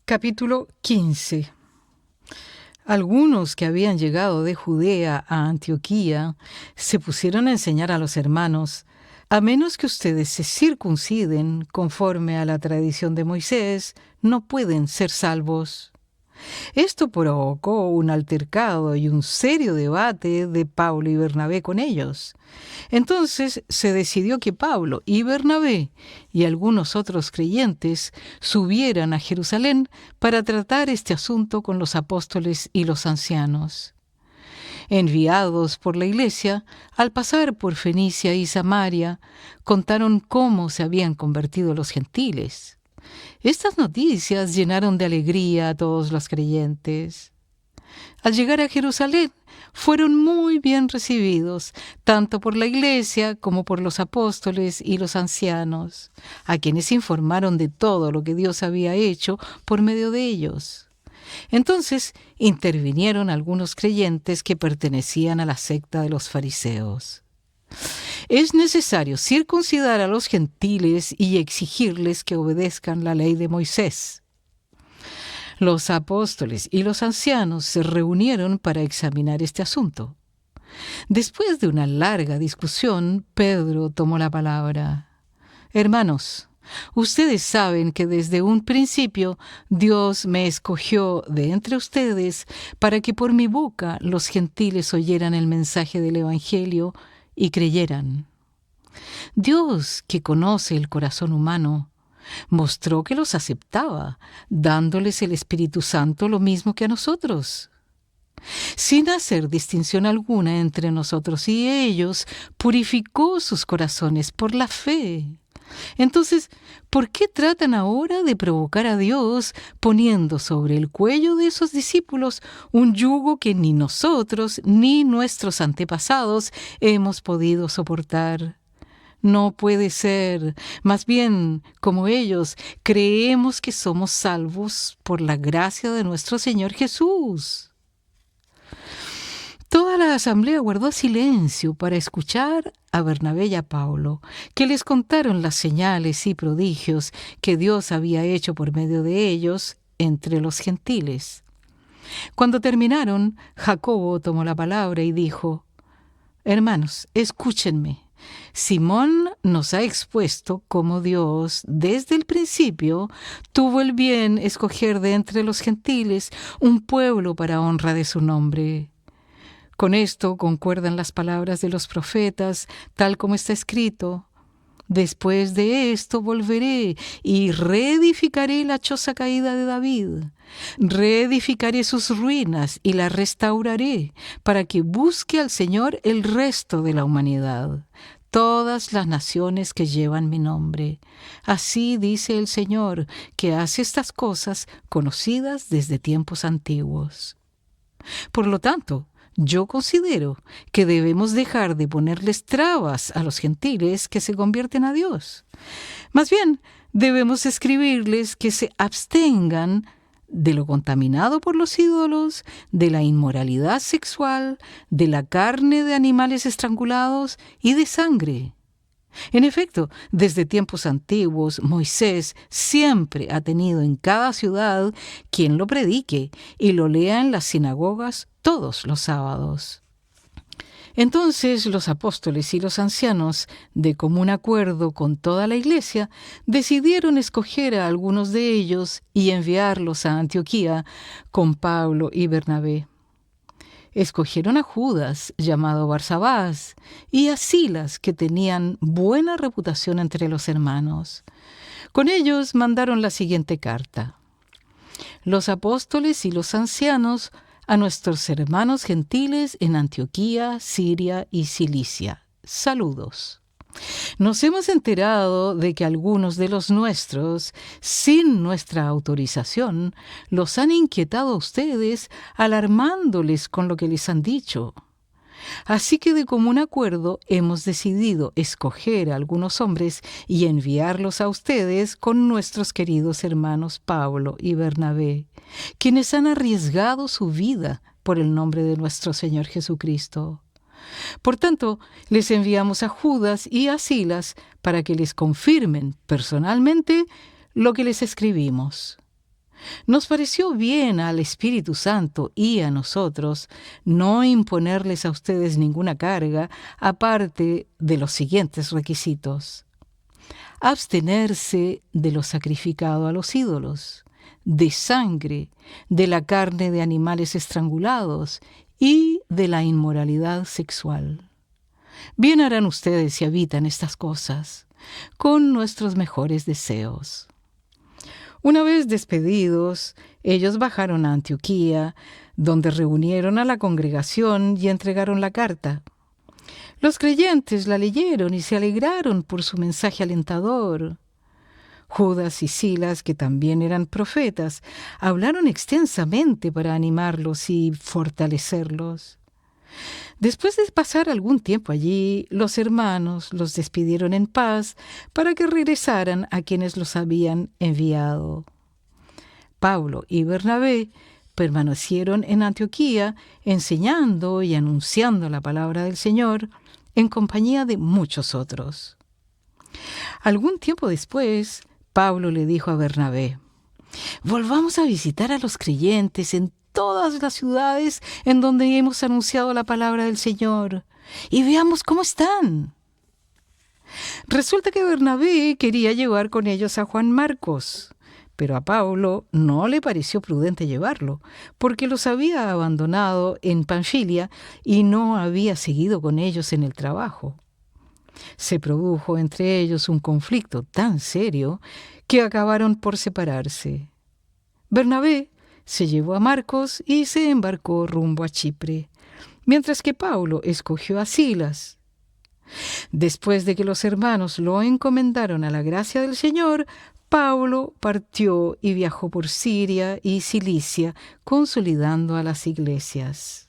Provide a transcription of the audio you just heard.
Capítulo 15. Algunos que habían llegado de Judea a Antioquía se pusieron a enseñar a los hermanos: a menos que ustedes se circunciden conforme a la tradición de Moisés, no pueden ser salvos. Esto provocó un altercado y un serio debate de Pablo y Bernabé con ellos. Entonces se decidió que Pablo y Bernabé y algunos otros creyentes subieran a Jerusalén para tratar este asunto con los apóstoles y los ancianos. Enviados por la iglesia, al pasar por Fenicia y Samaria, contaron cómo se habían convertido los gentiles. Estas noticias llenaron de alegría a todos los creyentes. Al llegar a Jerusalén, fueron muy bien recibidos, tanto por la iglesia como por los apóstoles y los ancianos, a quienes informaron de todo lo que Dios había hecho por medio de ellos. Entonces intervinieron algunos creyentes que pertenecían a la secta de los fariseos. Es necesario circuncidar a los gentiles y exigirles que obedezcan la ley de Moisés. Los apóstoles y los ancianos se reunieron para examinar este asunto. Después de una larga discusión, Pedro tomó la palabra. Hermanos, ustedes saben que desde un principio Dios me escogió de entre ustedes para que por mi boca los gentiles oyeran el mensaje del Evangelio y creyeran. Dios, que conoce el corazón humano, mostró que los aceptaba, dándoles el Espíritu Santo lo mismo que a nosotros. Sin hacer distinción alguna entre nosotros y ellos, purificó sus corazones por la fe. Entonces, ¿por qué tratan ahora de provocar a Dios poniendo sobre el cuello de esos discípulos un yugo que ni nosotros ni nuestros antepasados hemos podido soportar? No puede ser. Más bien, como ellos, creemos que somos salvos por la gracia de nuestro Señor Jesús. Toda la asamblea guardó silencio para escuchar a Bernabé y a Pablo, que les contaron las señales y prodigios que Dios había hecho por medio de ellos entre los gentiles. Cuando terminaron, Jacobo tomó la palabra y dijo: Hermanos, escúchenme. Simón nos ha expuesto cómo Dios, desde el principio, tuvo el bien escoger de entre los gentiles un pueblo para honra de su nombre. Con esto concuerdan las palabras de los profetas, tal como está escrito: Después de esto volveré y reedificaré la choza caída de David. Reedificaré sus ruinas y la restauraré, para que busque al Señor el resto de la humanidad, todas las naciones que llevan mi nombre. Así dice el Señor, que hace estas cosas conocidas desde tiempos antiguos. Por lo tanto, yo considero que debemos dejar de ponerles trabas a los gentiles que se convierten a Dios. Más bien, debemos escribirles que se abstengan de lo contaminado por los ídolos, de la inmoralidad sexual, de la carne de animales estrangulados y de sangre. En efecto, desde tiempos antiguos, Moisés siempre ha tenido en cada ciudad quien lo predique y lo lea en las sinagogas todos los sábados. Entonces los apóstoles y los ancianos, de común acuerdo con toda la iglesia, decidieron escoger a algunos de ellos y enviarlos a Antioquía con Pablo y Bernabé. Escogieron a Judas, llamado Barsabás, y a Silas, que tenían buena reputación entre los hermanos. Con ellos mandaron la siguiente carta: Los apóstoles y los ancianos a nuestros hermanos gentiles en Antioquía, Siria y Cilicia. Saludos. Nos hemos enterado de que algunos de los nuestros, sin nuestra autorización, los han inquietado a ustedes, alarmándoles con lo que les han dicho. Así que de común acuerdo hemos decidido escoger a algunos hombres y enviarlos a ustedes con nuestros queridos hermanos Pablo y Bernabé, quienes han arriesgado su vida por el nombre de nuestro Señor Jesucristo. Por tanto, les enviamos a Judas y a Silas para que les confirmen personalmente lo que les escribimos. Nos pareció bien al Espíritu Santo y a nosotros no imponerles a ustedes ninguna carga aparte de los siguientes requisitos: abstenerse de lo sacrificado a los ídolos, de sangre, de la carne de animales estrangulados y de la inmoralidad sexual. Bien harán ustedes si habitan estas cosas, con nuestros mejores deseos. Una vez despedidos, ellos bajaron a Antioquía, donde reunieron a la congregación y entregaron la carta. Los creyentes la leyeron y se alegraron por su mensaje alentador. Judas y Silas, que también eran profetas, hablaron extensamente para animarlos y fortalecerlos. Después de pasar algún tiempo allí, los hermanos los despidieron en paz para que regresaran a quienes los habían enviado. Pablo y Bernabé permanecieron en Antioquía, enseñando y anunciando la palabra del Señor en compañía de muchos otros. Algún tiempo después, Pablo le dijo a Bernabé: «Volvamos a visitar a los creyentes en todas las ciudades en donde hemos anunciado la palabra del Señor y veamos cómo están». Resulta que Bernabé quería llevar con ellos a Juan Marcos, pero a Pablo no le pareció prudente llevarlo, porque los había abandonado en Panfilia y no había seguido con ellos en el trabajo. Se produjo entre ellos un conflicto tan serio que acabaron por separarse. Bernabé se llevó a Marcos y se embarcó rumbo a Chipre, mientras que Pablo escogió a Silas. Después de que los hermanos lo encomendaron a la gracia del Señor, Pablo partió y viajó por Siria y Cilicia, consolidando a las iglesias.